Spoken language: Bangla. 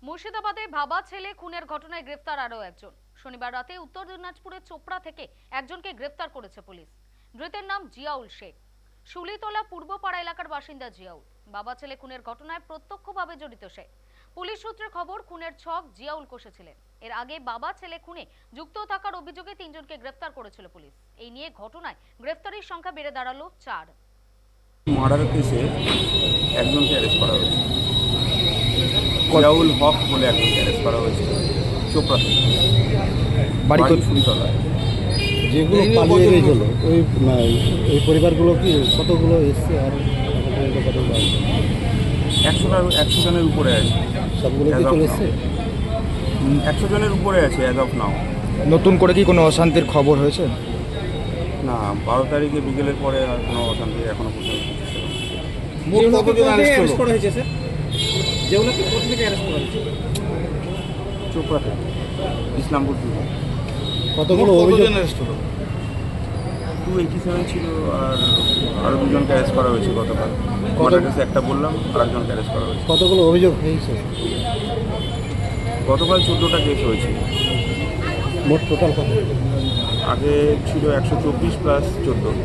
মুর্শিদাবাদে ভাবা ছেলে খুনের ঘটনায় গ্রেফতার আরও একজন। শনিবার রাতে উত্তর দিনাজপুরের চোপড়া থেকে একজনকে গ্রেফতার করেছে পুলিশ। ধৃতের নাম জিয়াউল শেখ। শুলিতলা পূর্বপাড়া এলাকার বাসিন্দা জিয়াউল বাবা ছেলে খুনের ঘটনায় প্রত্যক্ষভাবে জড়িত সে। পুলিশ সূত্রে খবর, খুনের ছক জিয়াউল কষেছিলেন। এর আগে বাবা ছেলে খুনে যুক্ত থাকার অভিযোগে 3 জনকে গ্রেফতার করেছিল পুলিশ। এই নিয়ে ঘটনায় গ্রেফতারির সংখ্যা বেড়ে দাঁড়ালো 4। মার্ডার কেসে একজনকে অ্যারেস্ট করা হয়েছে। জিয়াউল হক বলে একজনকে অ্যারেস্ট করা হয়েছে চোপড়া থেকে, বাড়ি শুলিতলায়। যেগুলো পালিয়ে গেছিল ওই পরিবারগুলো কি কতগুলো এসছে আর 100 জনের উপরে আছে। সবগুলো কি চলে এসছে? 100 জনের উপরে আছে অ্যাজ অফ নাও। নতুন করে কি কোনো অশান্তির খবর হয়েছে? না, 12 তারিখে বিকেলের পরে আর কোনো অশান্তি এখনো পর্যন্ত কিছু ছিল না। চোপড়া থেকে, ইসলামপুর থেকে। কতগুলো অভিযোগ? 287 ছিল, আর আরও 2 জনকে অ্যারেস্ট করা হয়েছে গতকাল। মার্ডার কেসে একটা বললাম, আর একজনকে অ্যারেস্ট করা হয়েছে। কতগুলো অভিযোগ হয়েছে? গতকাল 14টা কেস হয়েছে। মোট টোটাল কত? আগে ছিল 124 প্লাস 14।